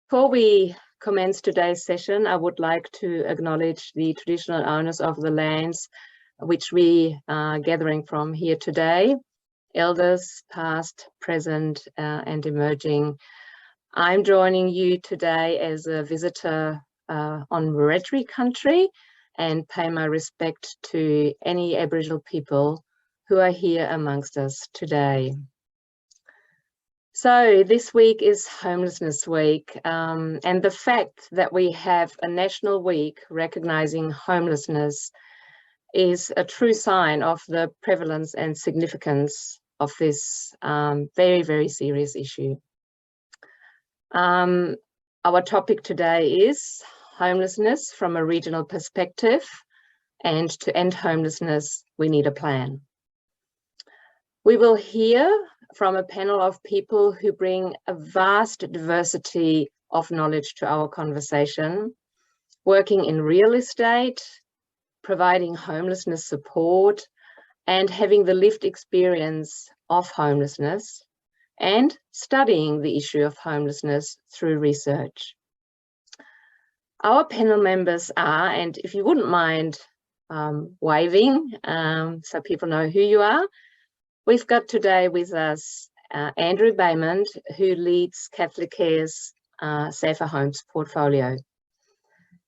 Before we commence today's session, I would like to acknowledge the traditional owners of the lands which we are gathering from here today, elders past, present, and emerging. I'm joining you today as a visitor on Wiradjuri country and pay my respect to any Aboriginal people who are here amongst us today. So this week is Homelessness Week, and the fact that we have a national week recognising homelessness is a true sign of the prevalence and significance of this very, very serious issue. Our topic today is homelessness from a regional perspective, and to end homelessness, we need a plan. We will hear from a panel of people who bring a vast diversity of knowledge to our conversation, working in real estate, providing homelessness support, and having the lived experience of homelessness, and studying the issue of homelessness through research. Our panel members are, and if you wouldn't mind waving so people know who you are, we've got today with us Andrew Baymond, who leads CatholicCare's Safer Homes portfolio.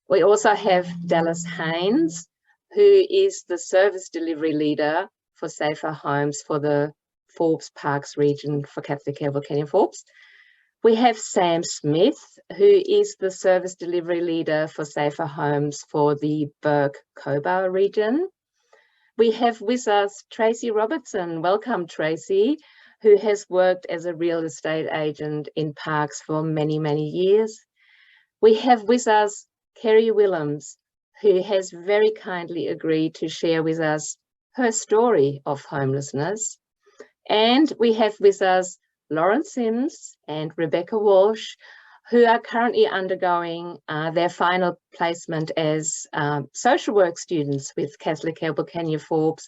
We also have Dallas Haynes, who is the service delivery leader for Safer Homes for the Forbes Parks region for CatholicCare Wilcannia-Forbes. We have Sam Smith, who is the service delivery leader for Safer Homes for the Burke-Cobar region. We have with us Tracie Robertson. Welcome, Tracie, who has worked as a real estate agent in parks for many, many years. We have with us Kerry Willems, who has very kindly agreed to share with us her story of homelessness. And we have with us Lauren Sims and Rebecca Walsh, who are currently undergoing their final placement as social work students with CatholicCare Wilcannia-Forbes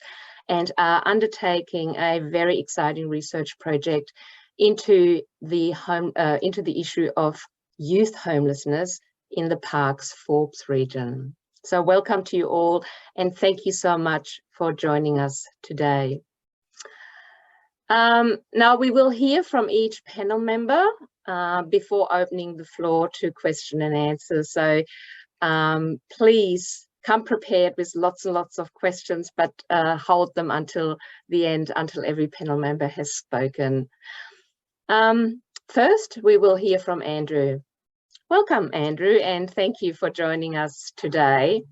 and are undertaking a very exciting research project into the issue of youth homelessness in the Parks Forbes region. So welcome to you all, and thank you so much for joining us today. Now we will hear from each panel member before opening the floor to question and answer. So please come prepared with lots and lots of questions, but hold them until the end, until every panel member has spoken. First, we will hear from Andrew. Welcome, Andrew, and thank you for joining us today.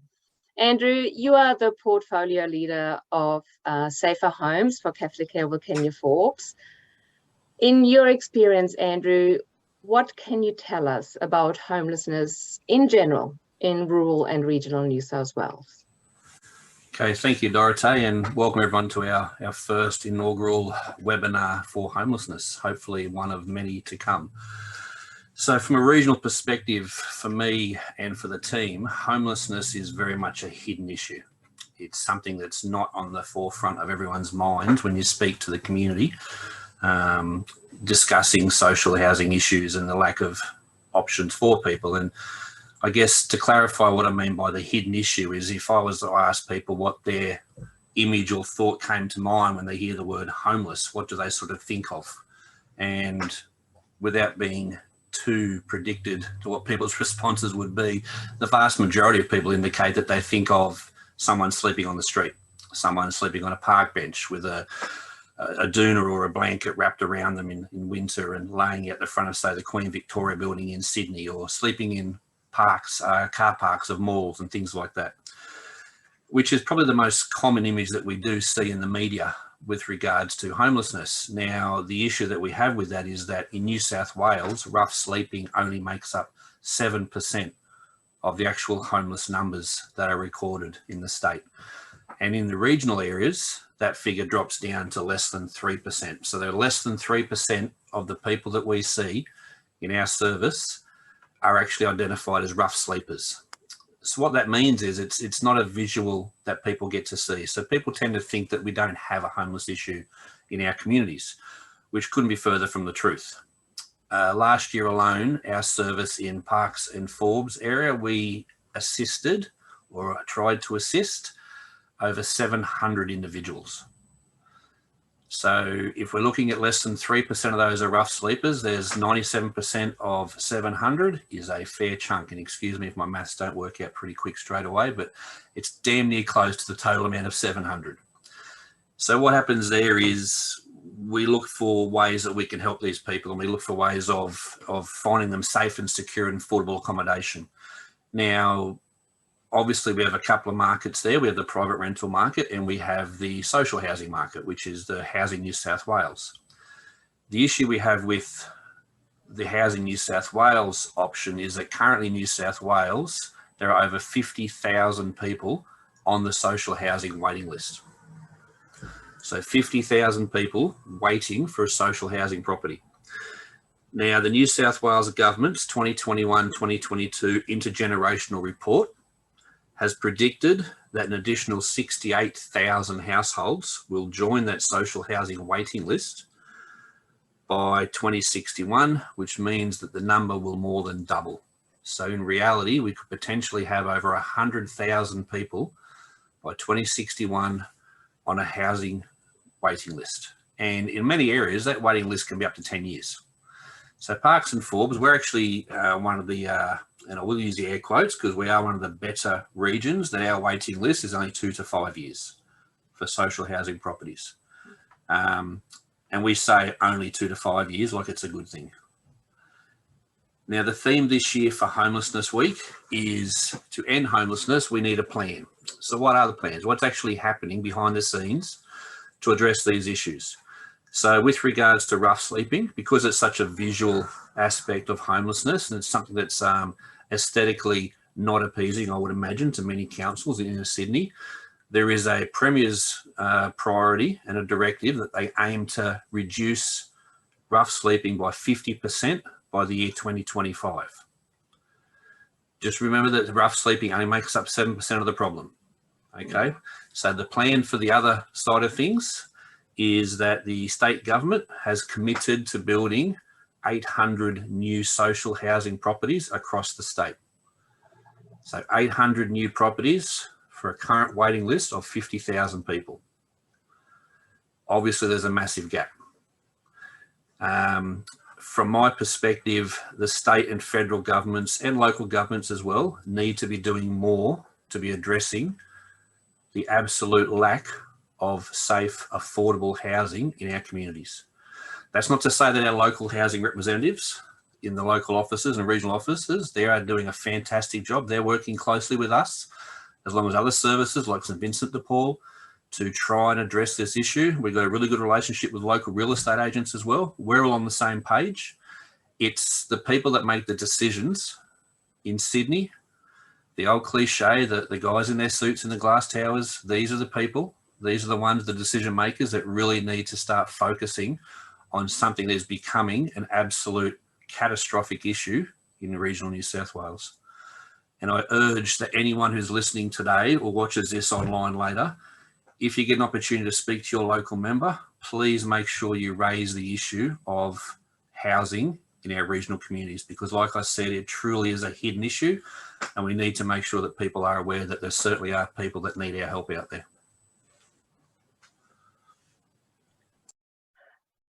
Andrew, you are the portfolio leader of Safer Homes for CatholicCare Wilcannia-Forbes. In your experience, Andrew, what can you tell us about homelessness in general in rural and regional New South Wales? Okay, thank you, Dorothee, and welcome everyone to our first inaugural webinar for homelessness, hopefully one of many to come. So from a regional perspective, for me and for the team, homelessness is very much a hidden issue. It's something that's not on the forefront of everyone's mind when you speak to the community, discussing social housing issues and the lack of options for people. And I guess to clarify what I mean by the hidden issue is if I was to ask people what their image or thought came to mind when they hear the word homeless, what do they sort of think of? And without being too predicted to what people's responses would be, the vast majority of people indicate that they think of someone sleeping on the street, someone sleeping on a park bench with a doona or a blanket wrapped around them in winter and laying out the front of, say, the Queen Victoria building in Sydney, or sleeping in parks, car parks of malls and things like that, which is probably the most common image that we do see in the media with regards to homelessness. Now, the issue that we have with that is that in New South Wales, rough sleeping only makes up 7% of the actual homeless numbers that are recorded in the state. And in the regional areas, that figure drops down to less than 3%. So there are less than 3% of the people that we see in our service are actually identified as rough sleepers. So what that means is it's not a visual that people get to see. So people tend to think that we don't have a homeless issue in our communities, which couldn't be further from the truth. Last year alone, our service in Pearce and Forbes area, we assisted or tried to assist over 700 individuals. So if we're looking at less than 3% of those are rough sleepers, there's 97% of 700 is a fair chunk. And excuse me if my maths don't work out pretty quick straight away, but it's damn near close to the total amount of 700. So what happens there is we look for ways that we can help these people, and we look for ways of finding them safe and secure and affordable accommodation. Now, obviously, we have a couple of markets there. We have the private rental market and we have the social housing market, which is the Housing New South Wales. The issue we have with the Housing New South Wales option is that currently in New South Wales, there are over 50,000 people on the social housing waiting list. So 50,000 people waiting for a social housing property. Now, the New South Wales government's 2021-2022 intergenerational report has predicted that an additional 68,000 households will join that social housing waiting list by 2061, which means that the number will more than double. So in reality, we could potentially have over 100,000 people by 2061 on a housing waiting list. And in many areas, that waiting list can be up to 10 years. So Pearce and Forbes, we're actually one of the, and I will use the air quotes because we are one of the better regions, that our waiting list is only 2 to 5 years for social housing properties. And we say only 2 to 5 years like it's a good thing. Now, the theme this year for Homelessness Week is to end homelessness, we need a plan. So what are the plans? What's actually happening behind the scenes to address these issues? So with regards to rough sleeping, because it's such a visual aspect of homelessness and it's something that's aesthetically not appeasing, I would imagine, to many councils in inner Sydney, there is a Premier's priority and a directive that they aim to reduce rough sleeping by 50% by the year 2025. Just remember that rough sleeping only makes up 7% of the problem. Okay, so the plan for the other side of things is that the state government has committed to building 800 new social housing properties across the state. So 800 new properties for a current waiting list of 50,000 people. Obviously, there's a massive gap. From my perspective, the state and federal governments and local governments as well need to be doing more to be addressing the absolute lack of safe, affordable housing in our communities. That's not to say that our local housing representatives in the local offices and regional offices, they are doing a fantastic job. They're working closely with us, as long as other services like St Vincent de Paul, to try and address this issue. We've got a really good relationship with local real estate agents as well. We're all on the same page. It's the people that make the decisions in Sydney. The old cliche that the guys in their suits in the glass towers, these are the people, these are the ones, the decision makers that really need to start focusing on something that is becoming an absolute catastrophic issue in regional New South Wales. And I urge that anyone who's listening today or watches this online later, if you get an opportunity to speak to your local member, please make sure you raise the issue of housing in our regional communities, because like I said, it truly is a hidden issue and we need to make sure that people are aware that there certainly are people that need our help out there.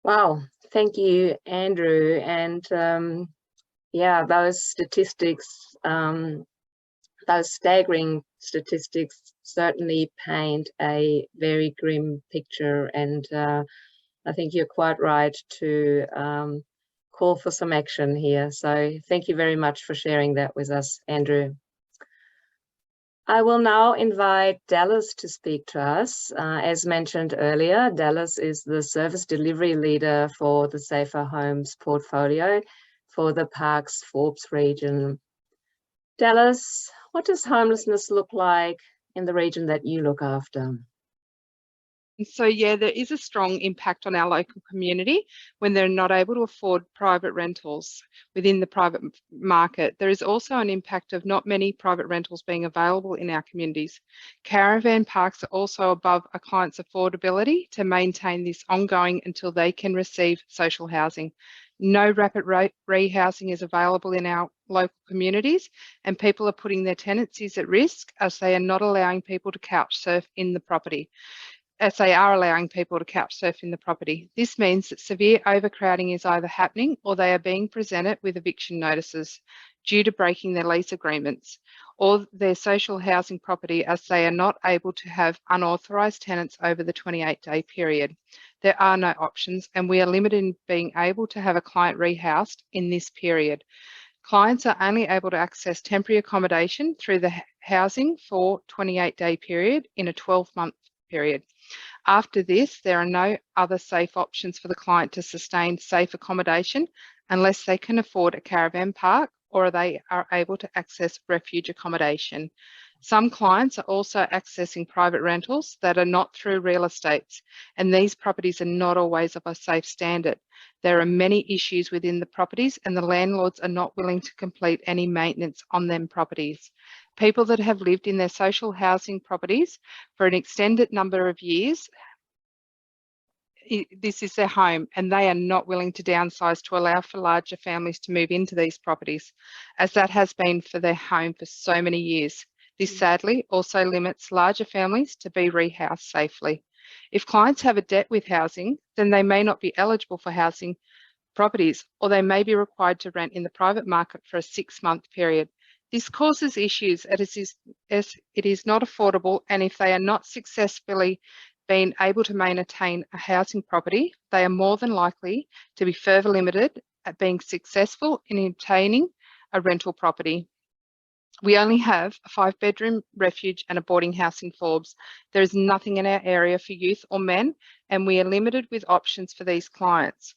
Wow, thank you, Andrew. And yeah, those statistics, those staggering statistics certainly paint a very grim picture. And I think you're quite right to call for some action here. So thank you very much for sharing that with us, Andrew. I will now invite Dallas to speak to us. As mentioned earlier, Dallas is the service delivery leader for the Safer Homes portfolio for the Pearce Forbes region. Dallas, what does homelessness look like in the region that you look after? So yeah, there is a strong impact on our local community when they're not able to afford private rentals within the private market. There is also an impact of not many private rentals being available in our communities. Caravan parks are also above a client's affordability to maintain this ongoing until they can receive social housing. No rapid rehousing is available in our local communities, and people are putting their tenancies at risk as they are not allowing people to couch surf in the property. This means that severe overcrowding is either happening or they are being presented with eviction notices due to breaking their lease agreements or their social housing property, as they are not able to have unauthorised tenants over the 28-day period. There are no options, and we are limited in being able to have a client rehoused in this period. Clients are only able to access temporary accommodation through the housing for 28-day period in a 12-month period. After this, there are no other safe options for the client to sustain safe accommodation unless they can afford a caravan park or they are able to access refuge accommodation. Some clients are also accessing private rentals that are not through real estates, and these properties are not always of a safe standard. There are many issues within the properties, and the landlords are not willing to complete any maintenance on them properties. People that have lived in their social housing properties for an extended number of years, this is their home, and they are not willing to downsize to allow for larger families to move into these properties, as that has been for their home for so many years. This sadly also limits larger families to be rehoused safely. If clients have a debt with housing, then they may not be eligible for housing properties, or they may be required to rent in the private market for a 6-month period. This causes issues as it is not affordable, and if they are not successfully being able to maintain a housing property, they are more than likely to be further limited at being successful in obtaining a rental property. We only have a 5-bedroom refuge and a boarding house in Forbes. There is nothing in our area for youth or men, and we are limited with options for these clients.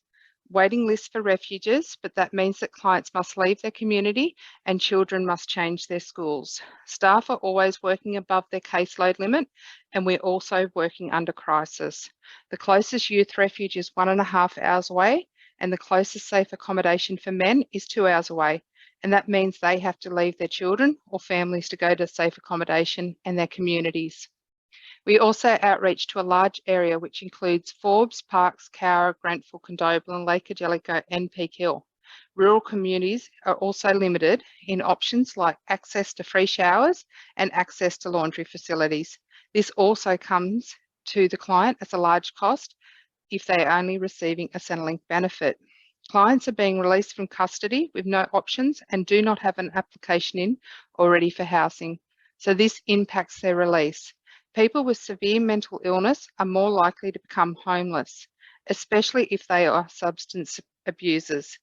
Waiting lists for refuges, but that means that clients must leave their community and children must change their schools. Staff are always working above their caseload limit, and we're also working under crisis. The closest youth refuge is 1.5 hours away, and the closest safe accommodation for men is 2 hours away. And that means they have to leave their children or families to go to safe accommodation and their communities. We also outreach to a large area which includes Forbes, Parks, Cowra, Grantville, Condobolin, and Lake Angelico and Peak Hill. Rural communities are also limited in options like access to free showers and access to laundry facilities. This also comes to the client as a large cost if they are only receiving a Centrelink benefit. Clients are being released from custody with no options and do not have an application in already for housing. So this impacts their release. People with severe mental illness are more likely to become homeless, especially if they are substance abusers.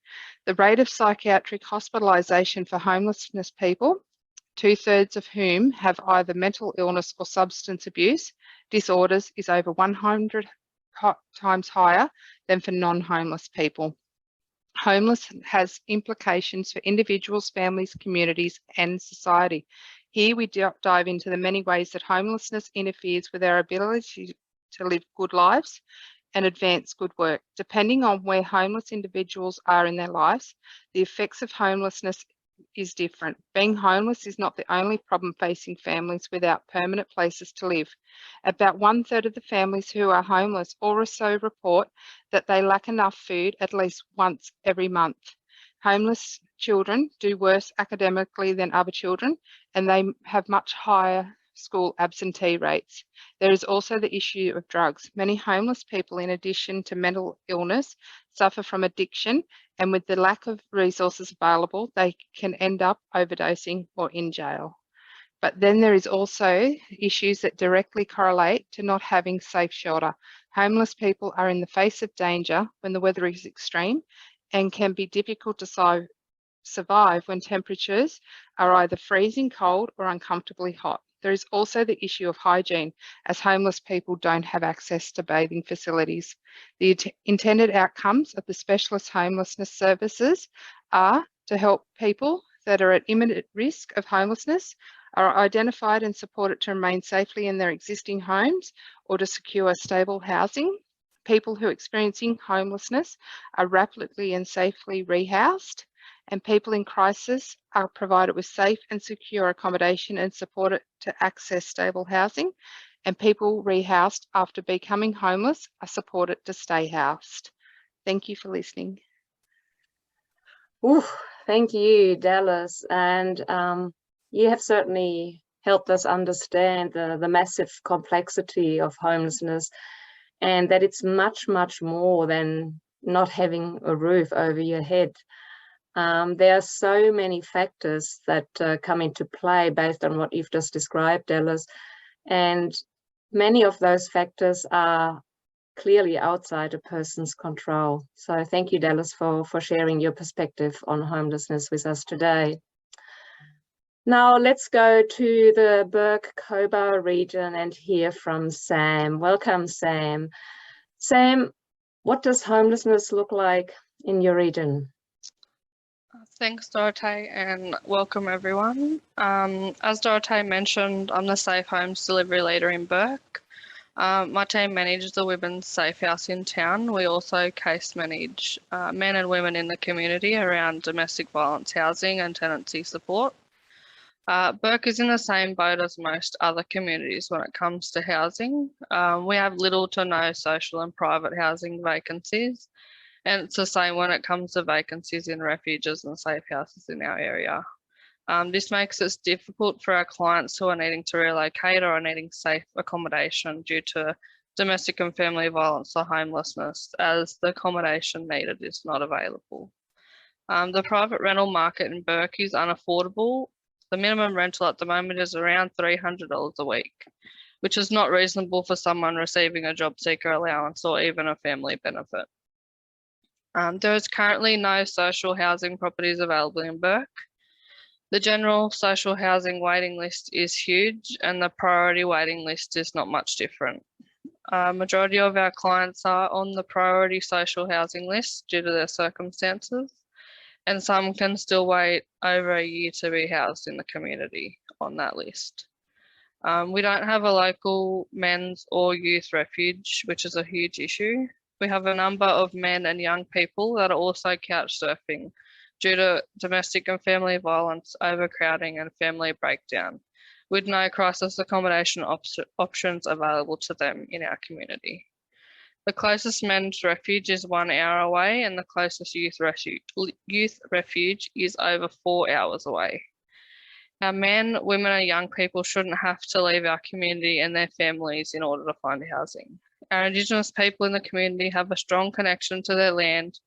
The rate of psychiatric hospitalisation for homelessness people, 2/3 of whom have either mental illness or substance abuse disorders, is over 100 times higher than for non-homeless people. Homelessness has implications for individuals, families, communities, and society. Here we dive into the many ways that homelessness interferes with our ability to live good lives and advance good work. Depending on where homeless individuals are in their lives, the effects of homelessness is different. Being homeless is not the only problem facing families without permanent places to live. About 1/3 of the families who are homeless also report that they lack enough food at least once every month. Homeless children do worse academically than other children, and they have much higher school absentee rates. There is also the issue of drugs. Many homeless people, in addition to mental illness, suffer from addiction, and with the lack of resources available, they can end up overdosing or in jail. But then there is also issues that directly correlate to not having safe shelter. Homeless people are in the face of danger when the weather is extreme and can be difficult to survive when temperatures are either freezing cold or uncomfortably hot. There is also the issue of hygiene, as homeless people don't have access to bathing facilities. The intended outcomes of the specialist homelessness services are to help people that are at imminent risk of homelessness are identified and supported to remain safely in their existing homes or to secure stable housing. People who are experiencing homelessness are rapidly and safely rehoused, and people in crisis are provided with safe and secure accommodation and supported to access stable housing, and people rehoused after becoming homeless are supported to stay housed. Thank you for listening. Ooh, thank you, Dallas. And you have certainly helped us understand the massive complexity of homelessness, and that it's much, much more than not having a roof over your head. There are so many factors that come into play based on what you've just described, Dallas, and many of those factors are clearly outside a person's control. So thank you, Dallas, for sharing your perspective on homelessness with us today. Now let's go to the Burke-Cobar region and hear from Sam. Welcome, Sam. Sam, what does homelessness look like in your region? Thanks, Dorothee, and welcome everyone. As Dorothee mentioned, I'm the Safe Homes delivery leader in Burke. My team manages the women's safe house in town. We also case manage men and women in the community around domestic violence housing and tenancy support. Burke is in the same boat as most other communities when it comes to housing. We have little to no social and private housing vacancies, and it's the same when it comes to vacancies in refuges and safe houses in our area. This makes it difficult for our clients who are needing to relocate or are needing safe accommodation due to domestic and family violence or homelessness, as the accommodation needed is not available. The private rental market in Burke is unaffordable. The minimum rental at the moment is around $300 a week, which is not reasonable for someone receiving a job seeker allowance or even a family benefit. There is currently no social housing properties available in Burke. The general social housing waiting list is huge, and the priority waiting list is not much different. Majority of our clients are on the priority social housing list due to their circumstances, and some can still wait over a year to be housed in the community on that list. We don't have a local men's or youth refuge, which is a huge issue. We have a number of men and young people that are also couch surfing due to domestic and family violence, overcrowding and family breakdown, with no crisis accommodation options available to them in our community. The closest men's refuge is 1 hour away, and the closest youth refuge is over 4 hours away. Our men, women and young people shouldn't have to leave our community and their families in order to find housing. Our Indigenous people in the community have a strong connection to their land,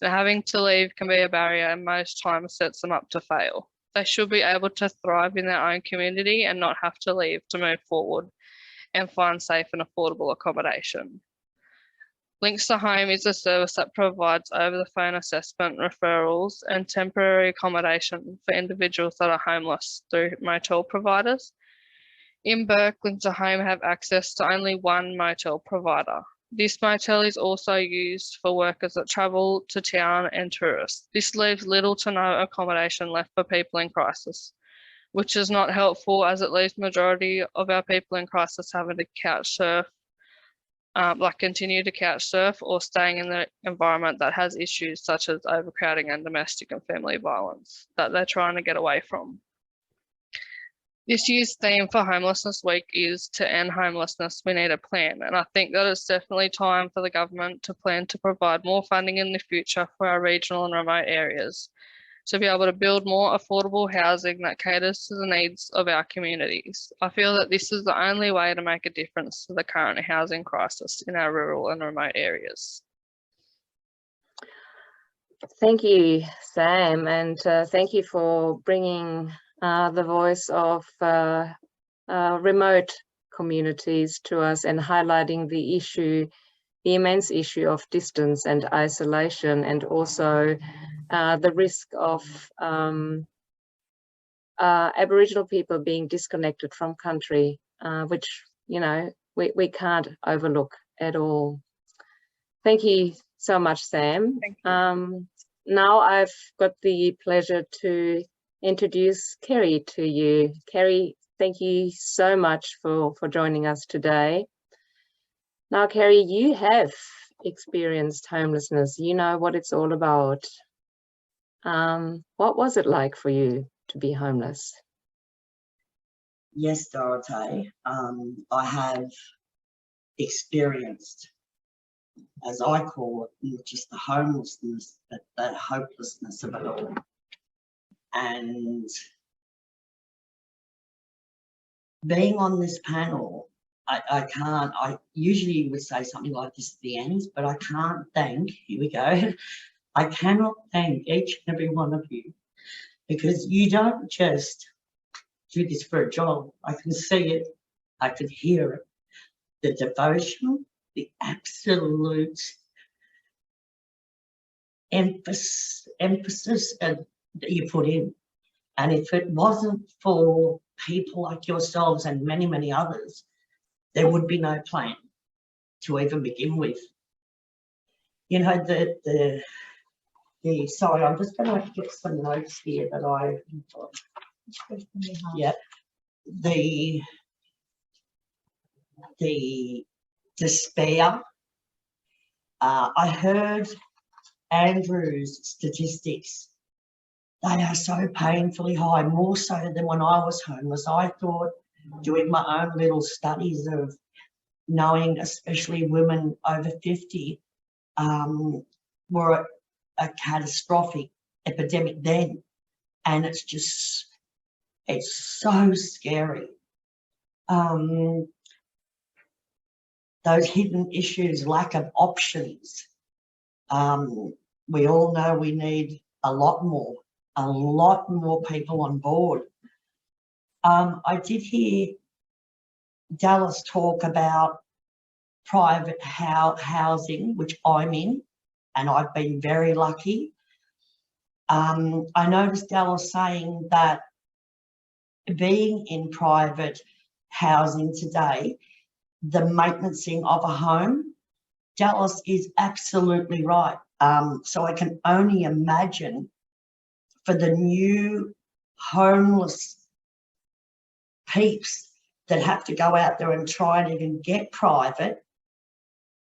and having to leave can be a barrier and most times sets them up to fail. They should be able to thrive in their own community and not have to leave to move forward and find safe and affordable accommodation. Links to Home is a service that provides over-the-phone assessment, referrals and temporary accommodation for individuals that are homeless through motel providers. In Burke, Links to Home have access to only one motel provider. This motel is also used for workers that travel to town and tourists. This leaves little to no accommodation left for people in crisis, which is not helpful as it leaves majority of our people in crisis having to couch surf, continue to couch surf or staying in the environment that has issues such as overcrowding and domestic and family violence that they're trying to get away from. This year's theme for Homelessness Week is to end homelessness, we need a plan. And I think that it's definitely time for the government to plan to provide more funding in the future for our regional and remote areas, to be able to build more affordable housing that caters to the needs of our communities. I feel that this is the only way to make a difference to the current housing crisis in our rural and remote areas. Thank you, Sam, and thank you for bringing the voice of remote communities to us and highlighting the issue, the immense issue of distance and isolation, and also the risk of Aboriginal people being disconnected from country, which, you know, we can't overlook at all. Thank you so much, Sam. Thank you. Now I've got the pleasure to introduce Kerry to you. Kerry, thank you so much for joining us today. Now, Kerry, you have experienced homelessness. You know what it's all about. What was it like for you to be homeless? Yes, Dorothee. I have experienced as I call it, not just the homelessness, but the hopelessness of it all. And being on this panel, I usually would say something like this at the end, but I can't thank, here we go, I cannot thank each and every one of you, because you don't just do this for a job. I can see it, I can hear it, the devotion, the absolute emphasis that you put in. And if it wasn't for people like yourselves and many, many others, there would be no plan to even begin with. You know, sorry, I'm just going to get some notes here that I, yeah, the despair. I heard Andrew's statistics. They are so painfully high, more so than when I was homeless. I thought, doing my own little studies of knowing especially women over 50 were a catastrophic epidemic then. And it's just, it's so scary. Those hidden issues, lack of options. We all know we need a lot more people on board. I did hear Dallas talk about private housing, which I'm in, and I've been very lucky. I noticed Dallas saying that being in private housing today, the maintenancing of a home, Dallas is absolutely right. So I can only imagine for the new homeless peeps that have to go out there and try and even get private,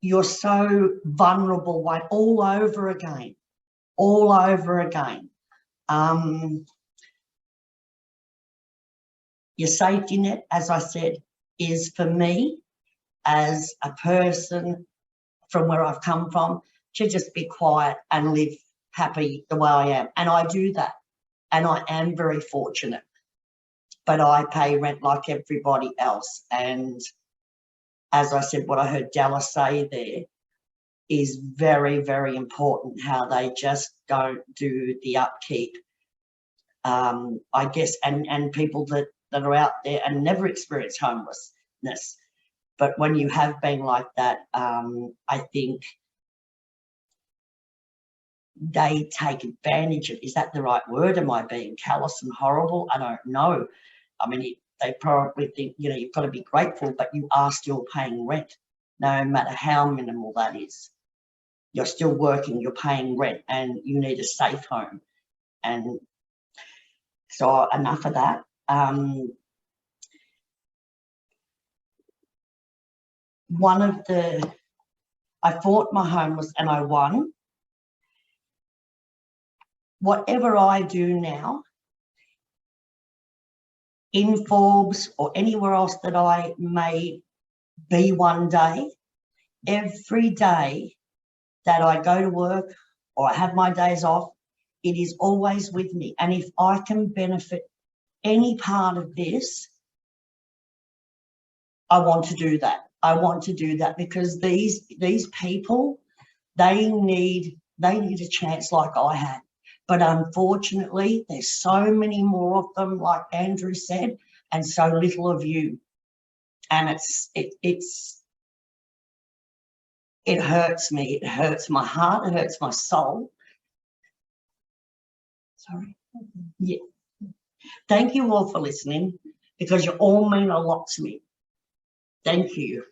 you're so vulnerable all over again. Your safety net, as I said, is for me as a person from where I've come from to just be quiet and live happy the way I am. And I do that. And I am very fortunate. But I pay rent like everybody else. And as I said, what I heard Dallas say there is very, very important, how they just don't do the upkeep. I guess, and people that are out there and never experience homelessness. But when you have been like that, I think they take advantage of, is that the right word? Am I being callous and horrible? I don't know. I mean, they probably think, you know, you've got to be grateful, but you are still paying rent, no matter how minimal that is. You're still working, you're paying rent, and you need a safe home. And so enough of that. I fought my homeless and I won. Whatever I do now, in Forbes or anywhere else that I may be one day, every day that I go to work or I have my days off, it is always with me. And if I can benefit any part of this, I want to do that. I want to do that because these people, they need a chance like I had. But unfortunately, there's so many more of them, like Andrew said, and so little of you. And it hurts me. It hurts my heart. It hurts my soul. Sorry. Yeah. Thank you all for listening, because you all mean a lot to me. Thank you.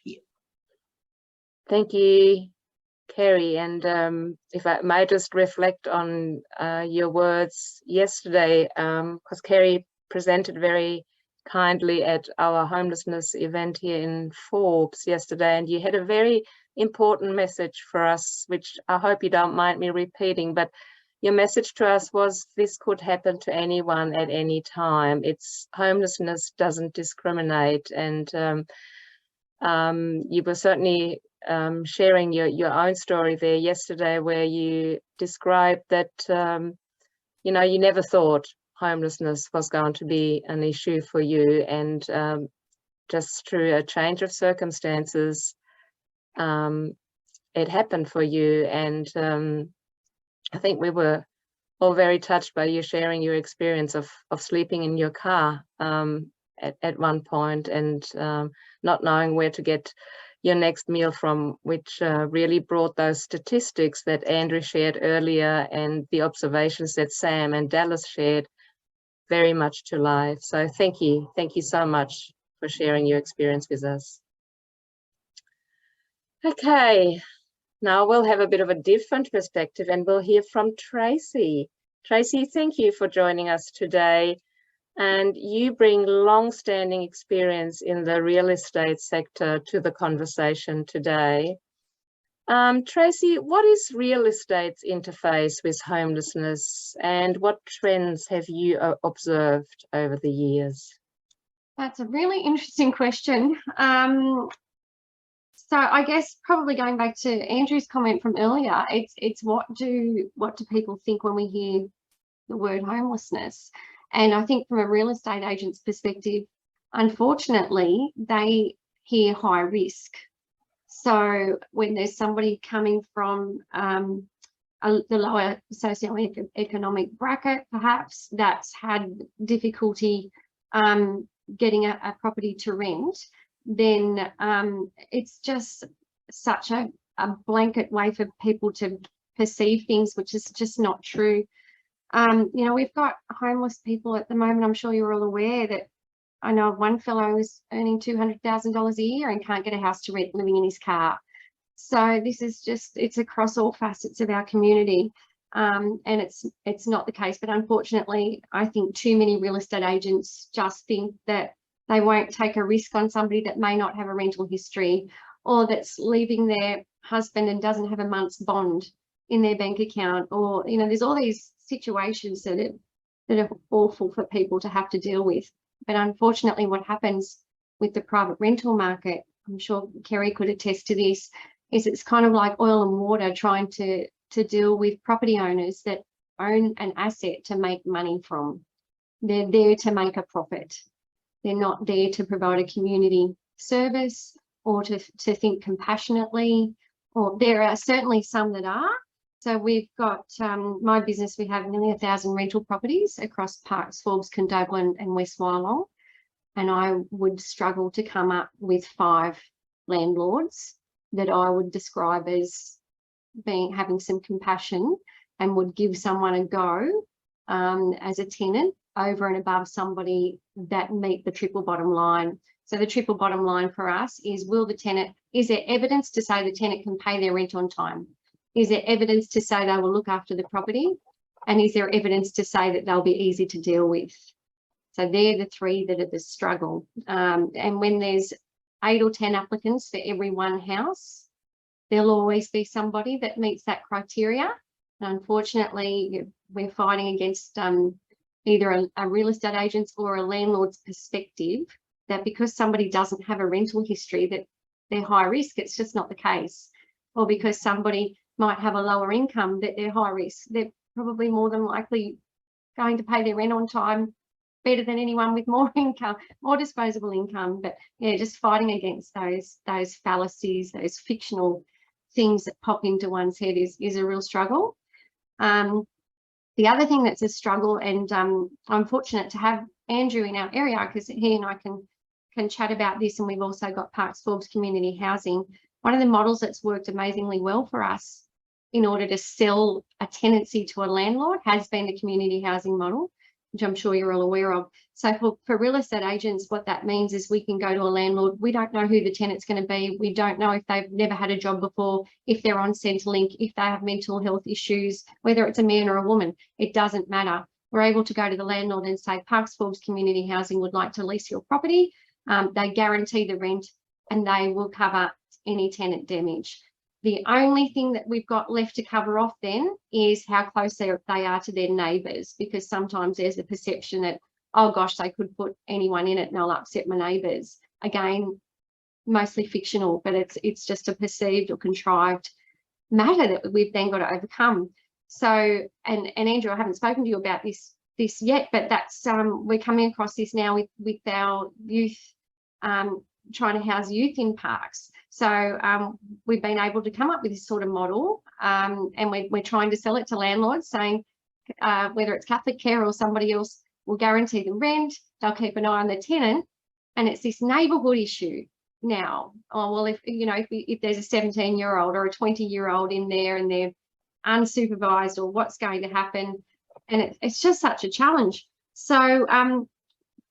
Yeah. Thank you, Kerry. And if I may just reflect on your words yesterday, because Kerry presented very kindly at our homelessness event here in Forbes yesterday, and you had a very important message for us, which I hope you don't mind me repeating, but your message to us was this could happen to anyone at any time. Homelessness doesn't discriminate, and You were certainly sharing your own story there yesterday, where you described that, you know, you never thought homelessness was going to be an issue for you, and just through a change of circumstances, it happened for you. And I think we were all very touched by you sharing your experience of sleeping in your car at one point, and not knowing where to get your next meal from, which really brought those statistics that Andrew shared earlier and the observations that Sam and Dallas shared very much to life. So thank you so much for sharing your experience with us. Okay, now we'll have a bit of a different perspective, and we'll hear from Tracie. Tracie, thank you for joining us today. And you bring long-standing experience in the real estate sector to the conversation today. Tracie, what is real estate's interface with homelessness, and what trends have you observed over the years? That's a really interesting question. So I guess probably going back to Andrew's comment from earlier, it's what do people think when we hear the word homelessness? And I think from a real estate agent's perspective, unfortunately, they hear high risk. So when there's somebody coming from the lower socioeconomic bracket, perhaps, that's had difficulty getting a property to rent, then it's just such a blanket way for people to perceive things, which is just not true. You know, we've got homeless people at the moment. I'm sure you're all aware that I know of one fellow who's earning $200,000 a year and can't get a house to rent, living in his car. So this is just, it's across all facets of our community, and it's not the case. But unfortunately, I think too many real estate agents just think that they won't take a risk on somebody that may not have a rental history, or that's leaving their husband and doesn't have a month's bond in their bank account, or, you know, there's all these situations that are awful for people to have to deal with. But unfortunately, what happens with the private rental market, I'm sure Kerry could attest to this, is it's kind of like oil and water trying to deal with property owners that own an asset to make money from. They're there to make a profit. They're not there to provide a community service or to think compassionately, or there are certainly some that are. So we've got my business, we have nearly 1,000 rental properties across Pearce, Forbes, Condobolin and West Wyalong. And I would struggle to come up with 5 landlords that I would describe as having some compassion and would give someone a go as a tenant over and above somebody that meet the triple bottom line. So the triple bottom line for us is, is there evidence to say the tenant can pay their rent on time? Is there evidence to say they will look after the property? And is there evidence to say that they'll be easy to deal with? So they're the 3 that are the struggle. And when there's 8 or 10 applicants for every one house, there'll always be somebody that meets that criteria. And unfortunately, we're fighting against either a real estate agent's or a landlord's perspective that because somebody doesn't have a rental history that they're high risk. It's just not the case. Or because somebody might have a lower income that they're high risk. They're probably more than likely going to pay their rent on time better than anyone with more income, more disposable income. But yeah, just fighting against those fallacies, those fictional things that pop into one's head is a real struggle. The other thing that's a struggle, and I'm fortunate to have Andrew in our area because he and I can chat about this, and we've also got Pearce Forbes Community Housing. One of the models that's worked amazingly well for us in order to sell a tenancy to a landlord has been the community housing model, which I'm sure you're all aware of. So for real estate agents, what that means is we can go to a landlord. We don't know who the tenant's going to be. We don't know if they've never had a job before, if they're on Centrelink, if they have mental health issues, whether it's a man or a woman, it doesn't matter. We're able to go to the landlord and say, Pearce Forbes Community Housing would like to lease your property. They guarantee the rent and they will cover any tenant damage. The only thing that we've got left to cover off then is how close they are to their neighbours, because sometimes there's a perception that, oh gosh, they could put anyone in it and they'll upset my neighbours. Again, mostly fictional, but it's just a perceived or contrived matter that we've then got to overcome. So, and Andrew, I haven't spoken to you about this yet, but that's we're coming across this now with our youth, trying to house youth in parks. So we've been able to come up with this sort of model, and we're trying to sell it to landlords, saying whether it's CatholicCare or somebody else will guarantee the rent, they'll keep an eye on the tenant, and it's this neighbourhood issue now. Oh well, if there's a 17-year-old or a 20-year-old in there and they're unsupervised, or what's going to happen, and it's just such a challenge. So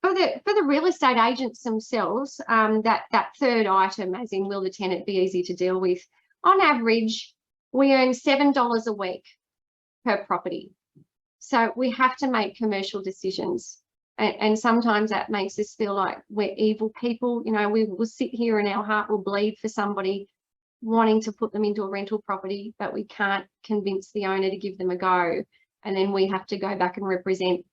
for the real estate agents themselves, that third item, as in will the tenant be easy to deal with, on average we earn $7 a week per property. So we have to make commercial decisions, and sometimes that makes us feel like we're evil people. We will sit here and our heart will bleed for somebody wanting to put them into a rental property, but we can't convince the owner to give them a go, and then we have to go back and represent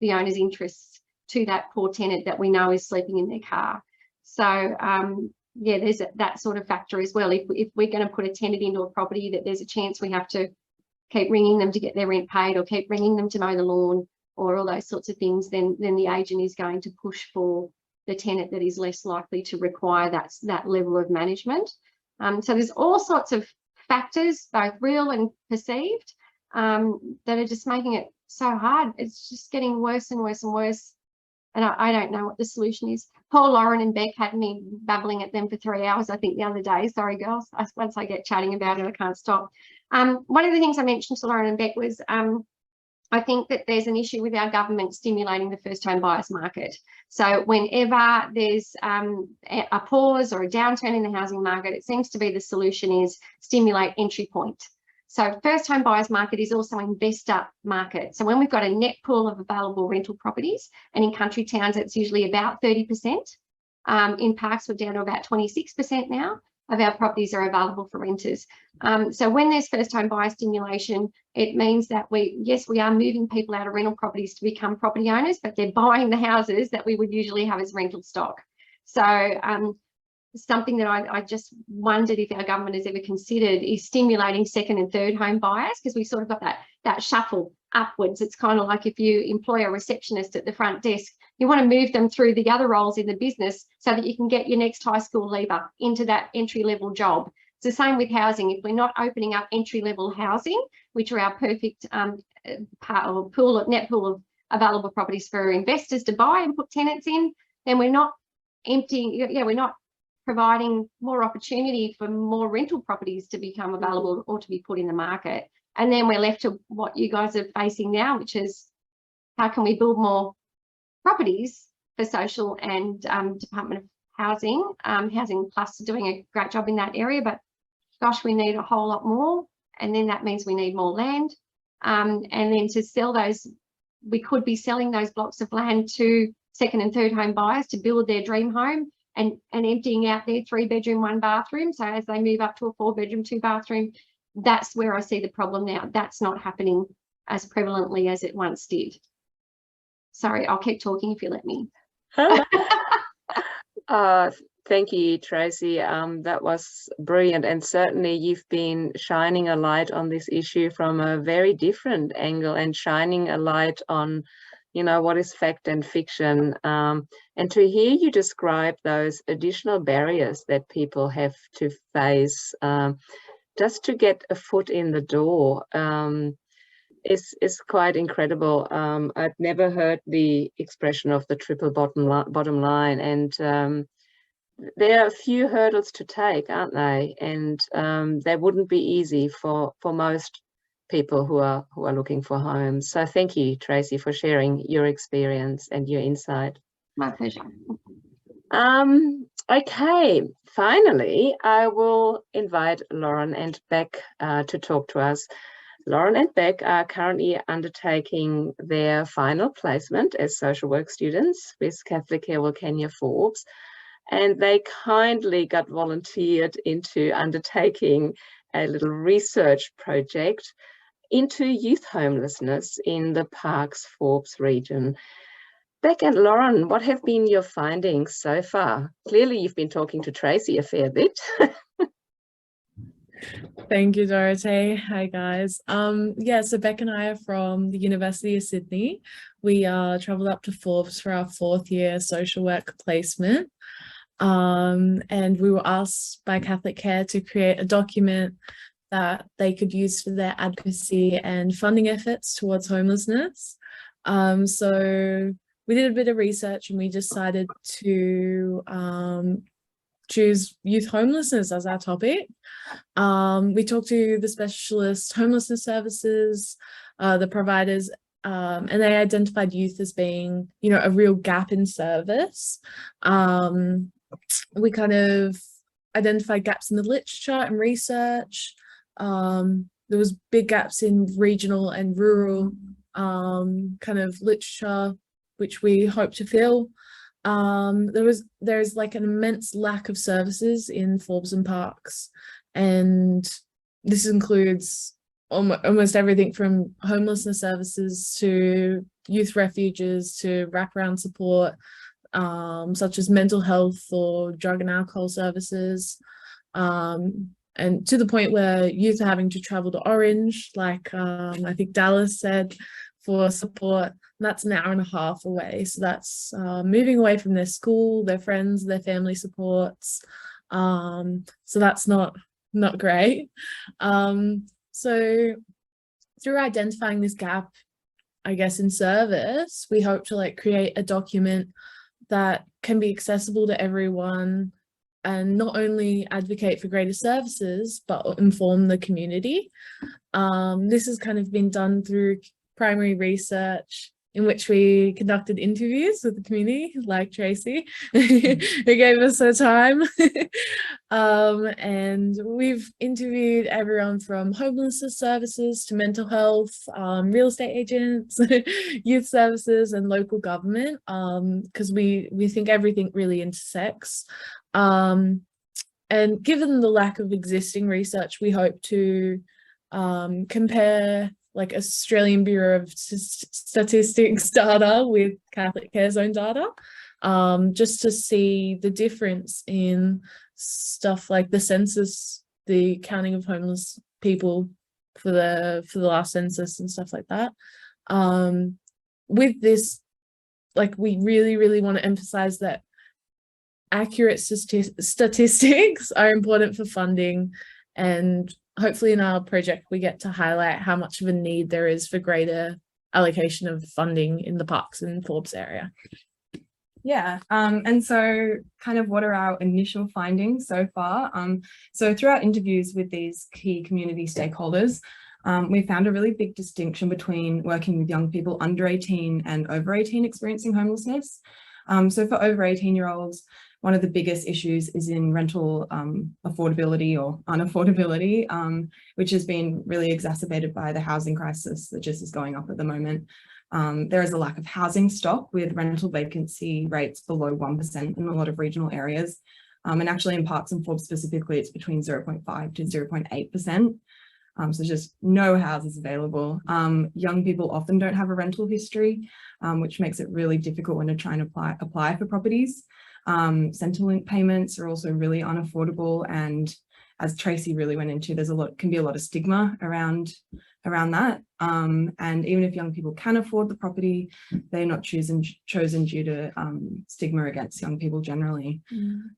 the owner's interests to that poor tenant that we know is sleeping in their car. So yeah, there's that sort of factor as well. If we're going to put a tenant into a property, that there's a chance we have to keep ringing them to get their rent paid, or keep ringing them to mow the lawn, or all those sorts of things, then the agent is going to push for the tenant that is less likely to require that level of management. So there's all sorts of factors, both real and perceived, that are just making it so hard. It's just getting worse and worse and worse. And I don't know what the solution is. Paul, Lauren and Beck had me babbling at them for 3 hours, I think, the other day. Sorry, girls. Once I get chatting about it, I can't stop. One of the things I mentioned to Lauren and Beck was I think that there's an issue with our government stimulating the first home buyers market. So whenever there's a pause or a downturn in the housing market, it seems to be the solution is stimulate entry point. So first home buyers market is also investor market. So when we've got a net pool of available rental properties, and in country towns, it's usually about 30%. In parks, we're down to about 26% now of our properties are available for renters. So when there's first home buyer stimulation, it means that we are moving people out of rental properties to become property owners, but they're buying the houses that we would usually have as rental stock. So something that I just wondered if our government has ever considered is stimulating second and third home buyers, because we sort of got that shuffle upwards. It's kind of like if you employ a receptionist at the front desk, you want to move them through the other roles in the business so that you can get your next high school leaver into that entry-level job. It's the same with housing. If we're not opening up entry-level housing, which are our perfect net pool of available properties for investors to buy and put tenants in, then we're not we're not providing more opportunity for more rental properties to become available or to be put in the market. And then we're left to what you guys are facing now, which is how can we build more properties for social and Department of Housing. Housing Plus are doing a great job in that area, but gosh, we need a whole lot more. And then that means we need more land. And then to sell those, we could be selling those blocks of land to second and third home buyers to build their dream home, and emptying out their 3-bedroom, 1-bathroom. So as they move up to a 4-bedroom, 2-bathroom, that's where I see the problem now. That's not happening as prevalently as it once did. Sorry, I'll keep talking if you let me. Thank you, Tracie. That was brilliant. And certainly you've been shining a light on this issue from a very different angle, and shining a light on what is fact and fiction, and to hear you describe those additional barriers that people have to face just to get a foot in the door is quite incredible. I've never heard the expression of the triple bottom line, and there are a few hurdles to take, aren't they? And they wouldn't be easy for most people who are looking for homes. So thank you, Tracie, for sharing your experience and your insight. My pleasure. Okay, finally, I will invite Lauren and Beck to talk to us. Lauren and Beck are currently undertaking their final placement as social work students with CatholicCare Wilcannia-Forbes, and they kindly got volunteered into undertaking a little research project into youth homelessness in the Parkes Forbes region. Beck and Lauren, what have been your findings so far? Clearly, you've been talking to Tracie a fair bit. Thank you, Dorothee. Hi, guys. Yeah, so Beck and I are from the University of Sydney. We travelled up to Forbes for our 4th year social work placement. And we were asked by CatholicCare to create a document that they could use for their advocacy and funding efforts towards homelessness. So we did a bit of research and we decided to choose youth homelessness as our topic. We talked to the specialist homelessness services, the providers, and they identified youth as being, you know, a real gap in service. We kind of identified gaps in the literature and research. There was big gaps in regional and rural kind of literature, which we hope to fill. There's like an immense lack of services in Forbes and Parks, and this includes almost everything from homelessness services to youth refuges to wraparound support, such as mental health or drug and alcohol services, and to the point where youth are having to travel to Orange, like I think Dallas said, for support. That's an hour and a half away, so that's moving away from their school, their friends, their family supports, so that's not great. So through identifying this gap, I guess, in service, we hope to like create a document that can be accessible to everyone and not only advocate for greater services but inform the community. This has kind of been done through primary research, in which we conducted interviews with the community, like Tracie, who gave us her time. And we've interviewed everyone from homelessness services to mental health, real estate agents, youth services, and local government, because we think everything really intersects. And given the lack of existing research, we hope to compare like Australian Bureau of Statistics data with CatholicCare's own data, just to see the difference in stuff like the census, the counting of homeless people for the last census and stuff like that. With this, like, we really want to emphasize that accurate statistics are important for funding, and hopefully in our project we get to highlight how much of a need there is for greater allocation of funding in the Parks and Forbes area. Yeah, and so kind of what are our initial findings so far? So through our interviews with these key community stakeholders, we found a really big distinction between working with young people under 18 and over 18 experiencing homelessness. So for over 18-year-olds, one of the biggest issues is in rental affordability or unaffordability, which has been really exacerbated by the housing crisis that just is going up at the moment. There is a lack of housing stock, with rental vacancy rates below 1% in a lot of regional areas. And actually in Parks and Forbes specifically, it's between 0.5 to 0.8%. So just no houses available. Young people often don't have a rental history, which makes it really difficult when they're trying to apply for properties. Centrelink payments are also really unaffordable, and as Tracie really went into, can be a lot of stigma around that. And even if young people can afford the property, they're not chosen due to stigma against young people generally.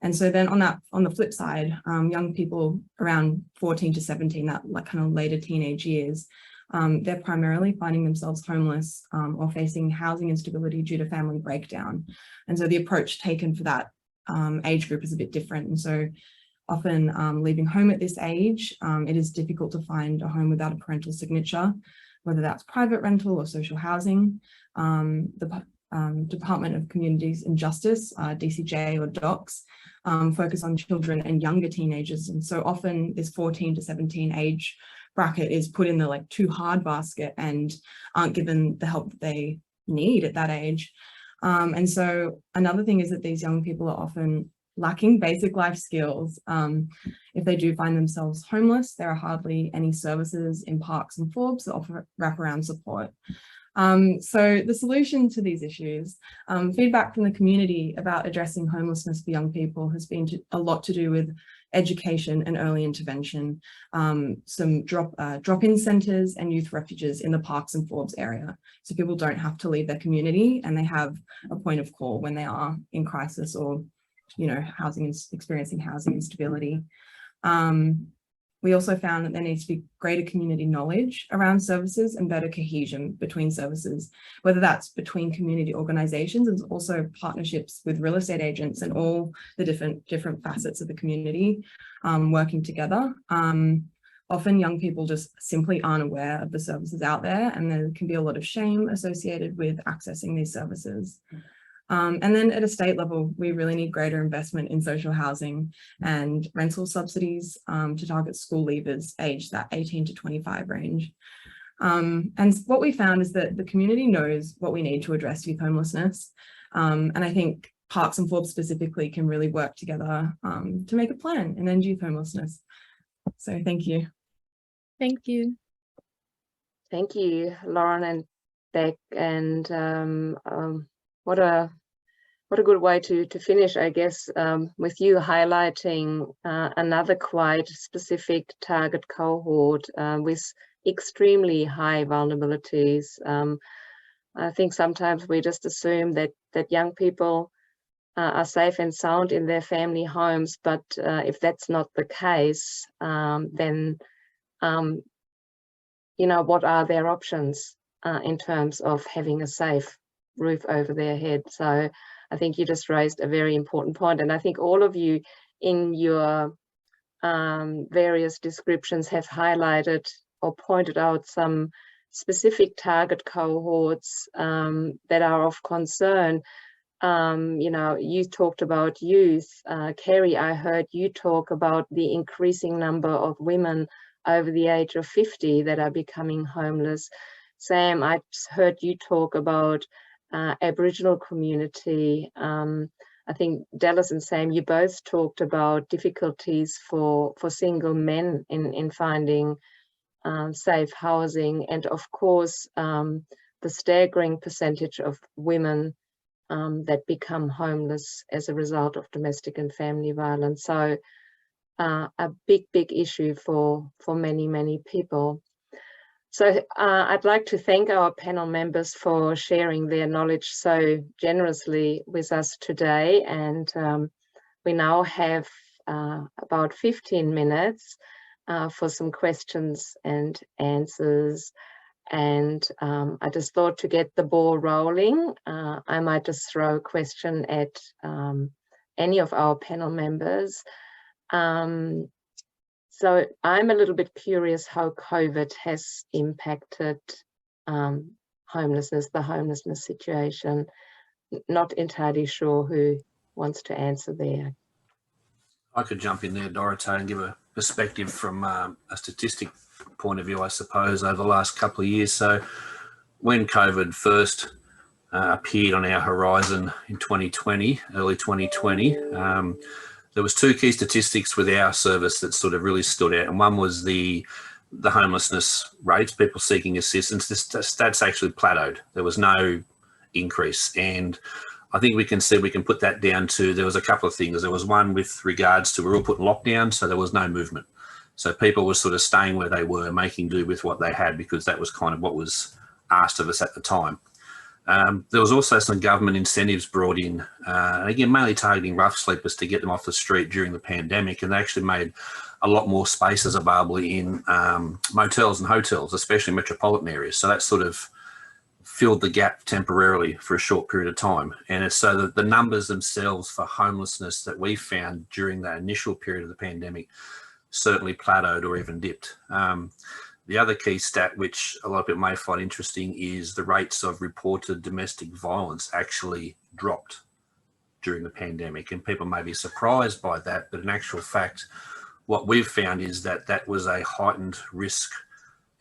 And so then on the flip side, young people around 14 to 17, that like kind of later teenage years, they're primarily finding themselves homeless or facing housing instability due to family breakdown. And so the approach taken for that age group is a bit different. And so often leaving home at this age, it is difficult to find a home without a parental signature, whether that's private rental or social housing. The Department of Communities and Justice, DCJ or DOCS, focus on children and younger teenagers. And so often this 14 to 17 age bracket is put in the like too hard basket and aren't given the help that they need at that age. And so another thing is that these young people are often lacking basic life skills. If they do find themselves homeless, there are hardly any services in Parks and Forbes that offer wraparound support. So the solution to these issues, feedback from the community about addressing homelessness for young people has been a lot to do with education and early intervention, some drop-in centres and youth refuges in the Pearce and Forbes area. So people don't have to leave their community and they have a point of call when they are in crisis or, you know, experiencing housing instability. We also found that there needs to be greater community knowledge around services and better cohesion between services, whether that's between community organisations and also partnerships with real estate agents and all the different facets of the community working together. Often young people just simply aren't aware of the services out there, and there can be a lot of shame associated with accessing these services. And then at a state level, we really need greater investment in social housing and rental subsidies to target school leavers aged that 18 to 25 range. And what we found is that the community knows what we need to address youth homelessness. And I think Pearce and Forbes specifically can really work together to make a plan and end youth homelessness. So thank you. Thank you. Thank you, Lauren and Beck. And what a good way to finish, I guess, with you highlighting another quite specific target cohort with extremely high vulnerabilities. I think sometimes we just assume that young people are safe and sound in their family homes, but if that's not the case, then you know, what are their options in terms of having a safe roof over their head? So I think you just raised a very important point, and I think all of you in your various descriptions have highlighted or pointed out some specific target cohorts that are of concern. You know, you talked about youth. Kerry, I heard you talk about the increasing number of women over the age of 50 that are becoming homeless. Sam, I heard you talk about Aboriginal community. I think Dallas and Sam, you both talked about difficulties for single men in finding safe housing, and of course the staggering percentage of women that become homeless as a result of domestic and family violence. So a big issue for many people. So I'd like to thank our panel members for sharing their knowledge so generously with us today. And we now have about 15 minutes for some questions and answers. And I just thought, to get the ball rolling, I might just throw a question at any of our panel members. So I'm a little bit curious how COVID has impacted homelessness, the homelessness situation. Not entirely sure who wants to answer there. I could jump in there, Dorothee, and give a perspective from a statistic point of view, I suppose, over the last couple of years. So when COVID first appeared on our horizon in 2020, early 2020, there was two key statistics with our service that sort of really stood out, and one was the homelessness rates, people seeking assistance. The stats actually plateaued. There was no increase, and I think we can put that down to, there was a couple of things. There was one with regards to, we were all put in lockdown, so there was no movement. So people were sort of staying where they were, making do with what they had, because that was kind of what was asked of us at the time. There was also some government incentives brought in, again, mainly targeting rough sleepers to get them off the street during the pandemic, and they actually made a lot more spaces available in motels and hotels, especially metropolitan areas. So that sort of filled the gap temporarily for a short period of time. And it's so that the numbers themselves for homelessness that we found during that initial period of the pandemic certainly plateaued or even dipped. The other key stat, which a lot of people may find interesting, is the rates of reported domestic violence actually dropped during the pandemic. And people may be surprised by that, but in actual fact, what we've found is that that was a heightened risk,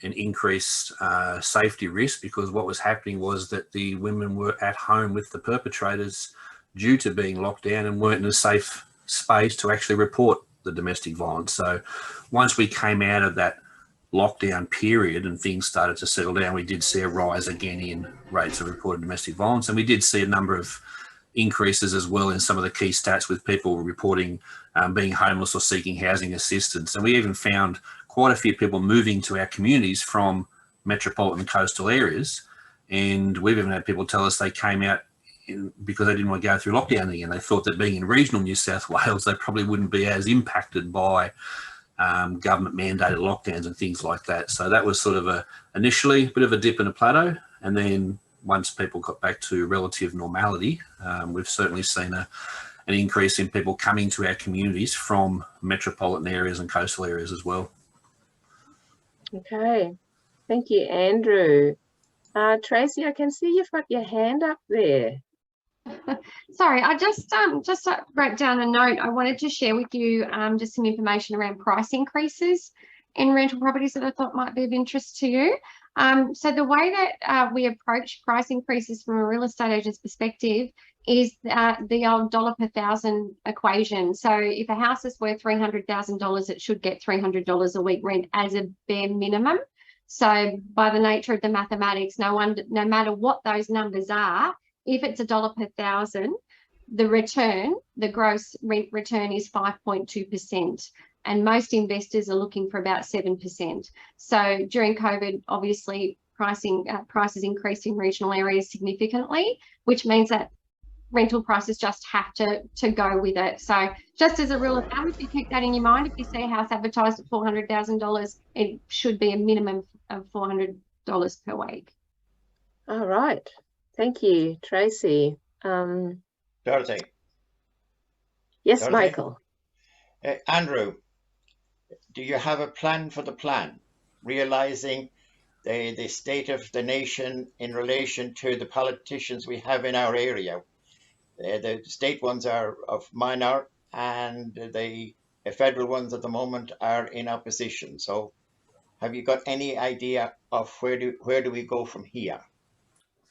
an increased safety risk, because what was happening was that the women were at home with the perpetrators due to being locked down and weren't in a safe space to actually report the domestic violence. So once we came out of that lockdown period and things started to settle down, we did see a rise again in rates of reported domestic violence, and we did see a number of increases as well in some of the key stats with people reporting being homeless or seeking housing assistance. And we even found quite a few people moving to our communities from metropolitan and coastal areas, and we've even had people tell us they came out because they didn't want to go through lockdown again. They thought that being in regional New South Wales, they probably wouldn't be as impacted by government mandated lockdowns and things like that. So that was sort of initially a bit of a dip and a plateau, and then once people got back to relative normality, we've certainly seen an increase in people coming to our communities from metropolitan areas and coastal areas as well. Okay, thank you, Andrew. Tracie, I can see you've got your hand up there. Sorry, I just wrote down a note. I wanted to share with you just some information around price increases in rental properties that I thought might be of interest to you. So the way that we approach price increases from a real estate agent's perspective is the old dollar per thousand equation. So if a house is worth $300,000, it should get $300 a week rent as a bare minimum. So by the nature of the mathematics, no matter what those numbers are, if it's $1 per thousand, the gross rent return is 5.2%. And most investors are looking for about 7%. So during COVID, obviously prices increased in regional areas significantly, which means that rental prices just have to go with it. So just as a rule of thumb, if you keep that in your mind, if you see a house advertised at $400,000, it should be a minimum of $400 per week. All right. Thank you, Tracie. Dorothee. Yes, Dorothee? Michael. Andrew, do you have a plan for the plan, realizing the state of the nation in relation to the politicians we have in our area? The state ones are of minor, and the federal ones at the moment are in opposition. So have you got any idea of where do we go from here?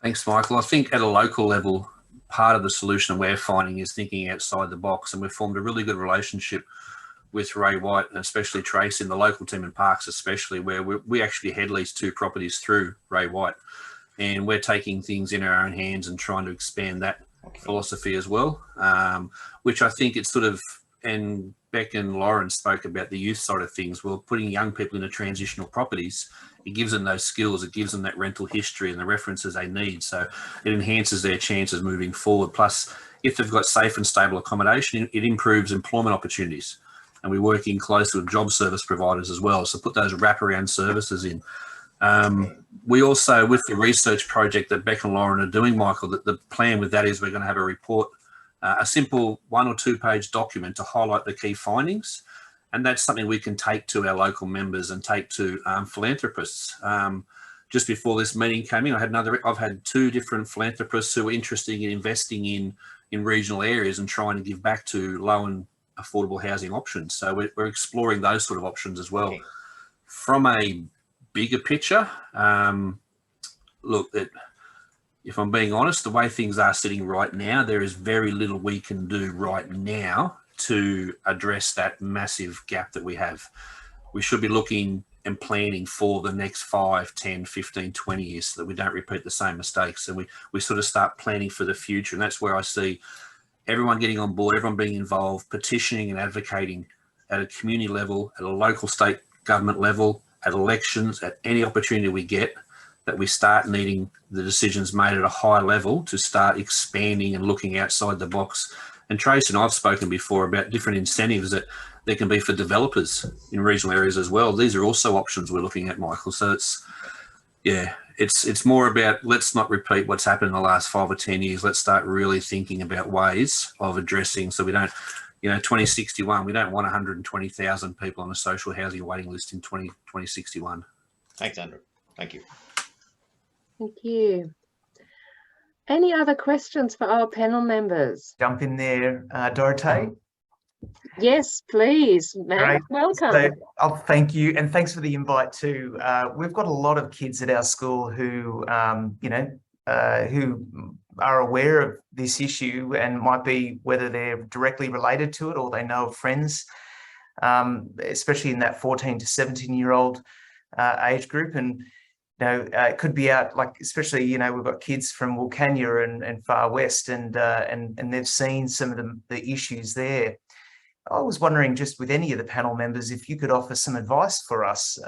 Thanks, Michael. I think at a local level, part of the solution we're finding is thinking outside the box, and we've formed a really good relationship with Ray White and especially Trace in the local team in Parks, especially where we actually head lease 2 properties through Ray White, and we're taking things in our own hands and trying to expand that philosophy as well, which I think it's sort of, and Beck and Lauren spoke about the youth side of things. Well, putting young people into transitional properties, it gives them those skills, it gives them that rental history and the references they need. So it enhances their chances moving forward. Plus, if they've got safe and stable accommodation, it improves employment opportunities. And we're working closely with job service providers as well. So put those wraparound services in. We also, with the research project that Beck and Lauren are doing, Michael, the plan with that is we're going to have a report, a simple 1 or 2 page document to highlight the key findings. And that's something we can take to our local members and take to philanthropists. Just before this meeting came in, I've had 2 different philanthropists who are interested in investing in regional areas and trying to give back to low and affordable housing options. So we're exploring those sort of options as well. Okay. From a bigger picture, look, if I'm being honest, the way things are sitting right now, there is very little we can do right now to address that massive gap that we have. We should be looking and planning for the next 5, 10, 15, 20 years so that we don't repeat the same mistakes. And we sort of start planning for the future. And that's where I see everyone getting on board, everyone being involved, petitioning and advocating at a community level, at a local state government level, at elections, at any opportunity we get, that we start needing the decisions made at a high level to start expanding and looking outside the box. And Trace and I've spoken before about different incentives that there can be for developers in regional areas as well. These are also options we're looking at, Michael. So it's more about, let's not repeat what's happened in the last 5 or 10 years. Let's start really thinking about ways of addressing, so we don't, 2061, we don't want 120,000 people on a social housing waiting list in 2061. Thanks, Andrew. Thank you. Thank you. Any other questions for our panel members? Jump in there, Dorothee. Yes, please, ma'am. Welcome. So, thank you, and thanks for the invite too. We've got a lot of kids at our school who, who are aware of this issue and might be, whether they're directly related to it or they know of friends, especially in that 14 to 17-year-old age group. And it could be out, like, especially, we've got kids from Wilcannia and Far West, and they've seen some of the issues there. I was wondering, just with any of the panel members, if you could offer some advice for us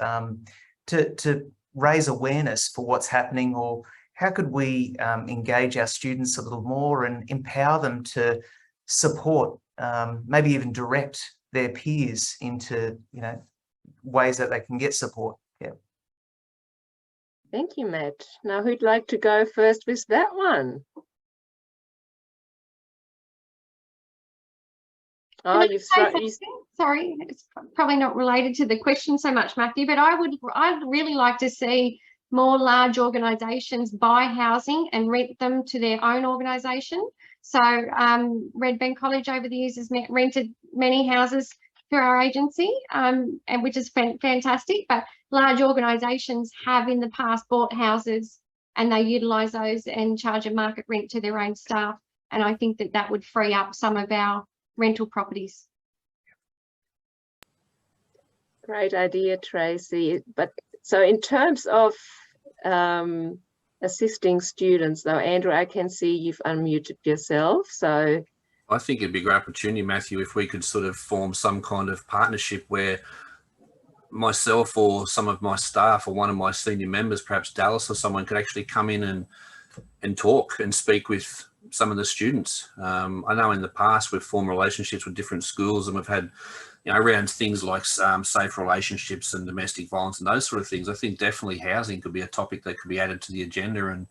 to raise awareness for what's happening, or how could we engage our students a little more and empower them to support, maybe even direct their peers into, ways that they can get support. Yeah. Thank you, Matt. Now, who'd like to go first with that one? Oh, sorry, it's probably not related to the question so much, Matthew, but I'd really like to see more large organisations buy housing and rent them to their own organisation. So Red Bank College over the years has rented many houses through our agency, and which is fantastic. But large organisations have in the past bought houses and they utilise those and charge a market rent to their own staff. And I think that would free up some of our rental properties. Great idea, Tracie. But so in terms of assisting students, though, Andrew, I can see you've unmuted yourself. So I think it'd be a great opportunity, Matthew, if we could sort of form some kind of partnership where myself or some of my staff or one of my senior members, perhaps Dallas or someone, could actually come in and talk and speak with some of the students. I know in the past we've formed relationships with different schools, and we've had, around things like safe relationships and domestic violence and those sort of things. I think definitely housing could be a topic that could be added to the agenda, and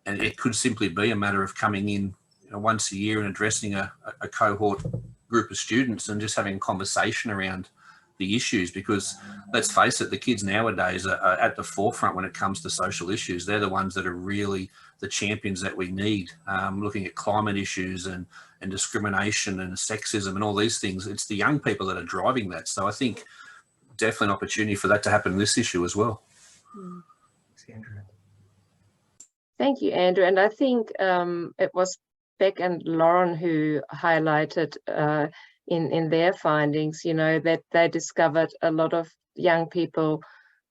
it could simply be a matter of coming in once a year and addressing a cohort group of students and just having a conversation around the issues, because let's face it, the kids nowadays are at the forefront when it comes to social issues. They're the ones that are really the champions that we need, looking at climate issues and discrimination and sexism and all these things. It's the young people that are driving that. So I think definitely an opportunity for that to happen in this issue as well. Thank you, Andrew. And I think it was Beck and Lauren who highlighted in their findings, that they discovered a lot of young people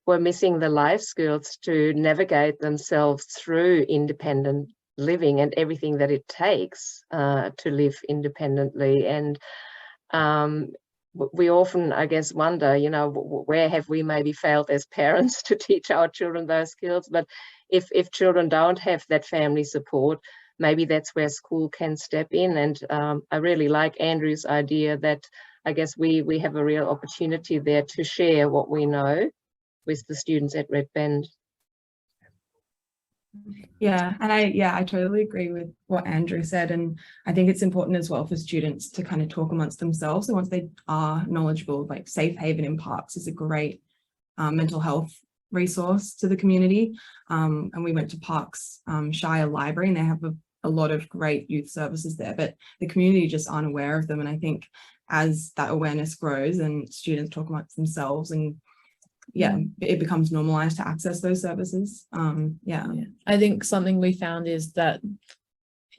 were missing the life skills to navigate themselves through independent living and everything that it takes to live independently. And we often, I guess, wonder, where have we maybe failed as parents to teach our children those skills? But if children don't have that family support, maybe that's where school can step in. And I really like Andrew's idea that I guess we have a real opportunity there to share what we know with the students at Red Bend. Yeah, and I totally agree with what Andrew said, and I think it's important as well for students to kind of talk amongst themselves. So once they are knowledgeable, like Safe Haven in Parks is a great mental health resource to the community, and we went to Parks Shire Library, and they have a lot of great youth services there, but the community just aren't aware of them. And I think as that awareness grows and students talk amongst themselves, and it becomes normalized to access those services. I think something we found is that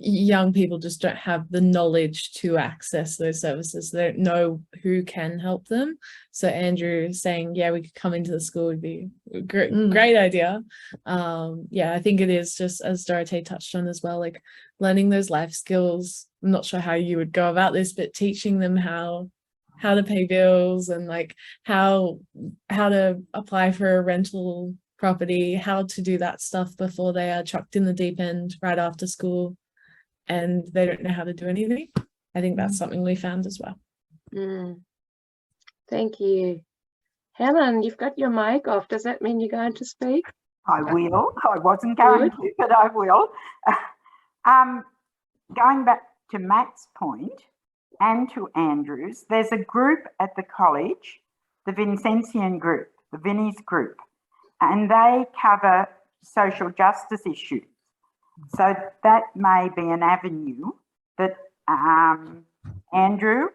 young people just don't have the knowledge to access those services. They don't know who can help them. So Andrew saying, we could come into the school would be a great idea. I think it is, just as Dorothee touched on as well, like learning those life skills. I'm not sure how you would go about this, but teaching them how to pay bills and like how to apply for a rental property, how to do that stuff before they are chucked in the deep end right after school and they don't know how to do anything. I think that's something we found as well. Thank you. Helen, you've got your mic off. Does that mean you're going to speak? I will. I wasn't going to, but I will. Going back to Matt's point, and to Andrew's, there's a group at the college, the Vincentian group, the Vinnie's group, and they cover social justice issues. So that may be an avenue that Andrew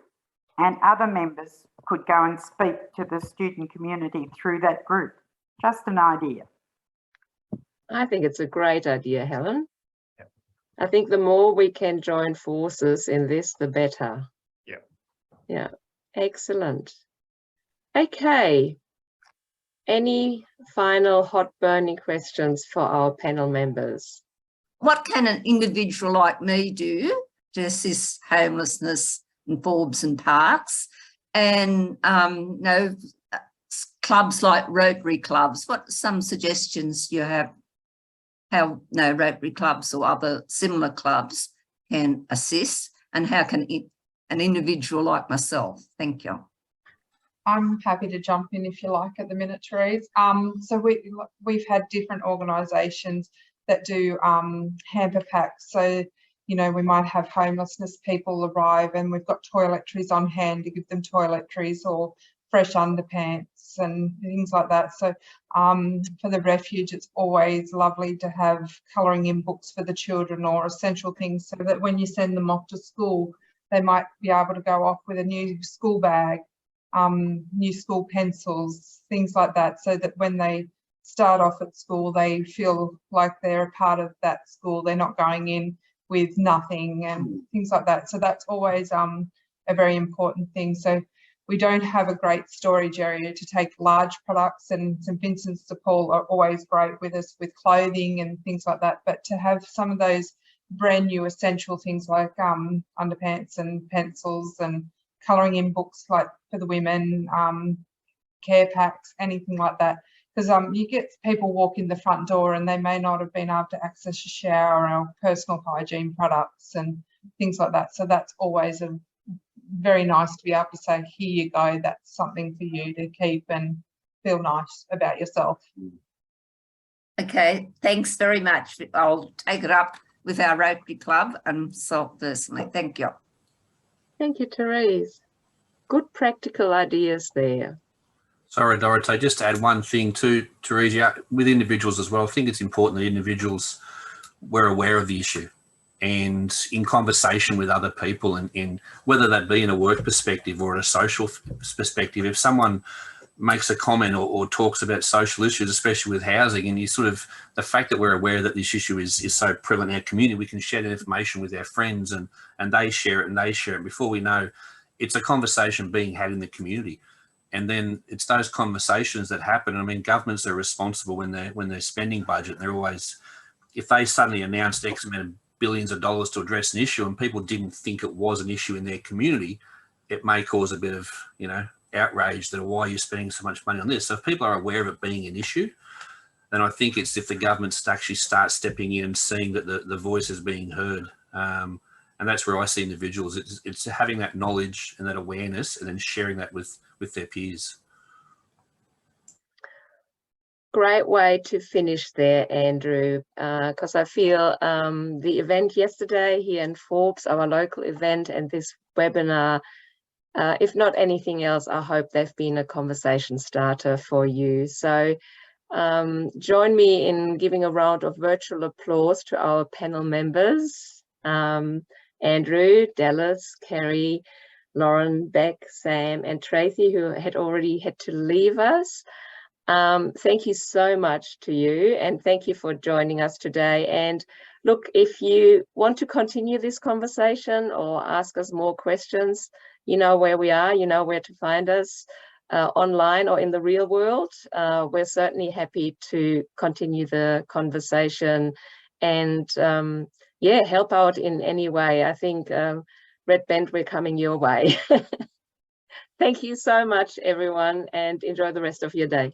and other members could go and speak to the student community through that group. Just an idea. I think it's a great idea, Helen. I think the more we can join forces in this, the better. Yeah, excellent. Okay, Any final hot burning questions for our panel members? What can an individual like me do to assist homelessness in Forbes and parks? And clubs like Rotary clubs, what some suggestions you have how Rotary clubs or other similar clubs can assist, and how can an individual like myself? Thank you. I'm happy to jump in if you like at the minute, Therese. So we've had different organisations that do hamper packs. So, you know, we might have homelessness people arrive and we've got toiletries on hand to give them toiletries or fresh underpants and things like that. So for the refuge, it's always lovely to have colouring in books for the children or essential things, so that when you send them off to school, they might be able to go off with a new school bag, new school pencils, things like that, so that when they start off at school, they feel like they're a part of that school. They're not going in with nothing and things like that. So that's always a very important thing. So we don't have a great storage area to take large products, and St Vincent's de Paul are always great with us with clothing and things like that. But to have some of those brand new essential things like underpants and pencils and colouring in books, like for the women, care packs, anything like that. Because you get people walk in the front door and they may not have been able to access a shower or personal hygiene products and things like that. So that's always a very nice to be able to say, here you go, that's something for you to keep and feel nice about yourself. Okay, thanks very much. I'll take it up with our Rotary Club and self personally. Thank you. Thank you, Therese. Good practical ideas there. Sorry, Dorothee, just to add one thing to Therese, with individuals as well, I think it's important that individuals were aware of the issue and in conversation with other people, and whether that be in a work perspective or a social perspective, if someone makes a comment or talks about social issues, especially with housing, and you sort of, the fact that we're aware that this issue is so prevalent in our community, we can share that information with our friends and they share it and they share it. Before we know, it's a conversation being had in the community. And then it's those conversations that happen. I mean, governments are responsible when they're spending budget. They're always, if they suddenly announced X amount of billions of dollars to address an issue and people didn't think it was an issue in their community, it may cause a bit of, you know, outrage that, why are you spending so much money on this? So if people are aware of it being an issue, then I think it's if the governments actually start stepping in and seeing that the voice is being heard. And that's where I see individuals. It's having that knowledge and that awareness and then sharing that with their peers. Great way to finish there, Andrew, because I feel the event yesterday here in Forbes, our local event, and this webinar, if not anything else, I hope they've been a conversation starter for you. So join me in giving a round of virtual applause to our panel members, Andrew, Dallas, Kerry, Lauren, Beck, Sam, and Tracie, who had already had to leave us. Thank you so much to you, and thank you for joining us today. And look, if you want to continue this conversation or ask us more questions, you know where we are, you know where to find us, online or in the real world. We're certainly happy to continue the conversation and yeah, help out in any way. I think Red Band, we're coming your way. Thank you so much, everyone, and enjoy the rest of your day.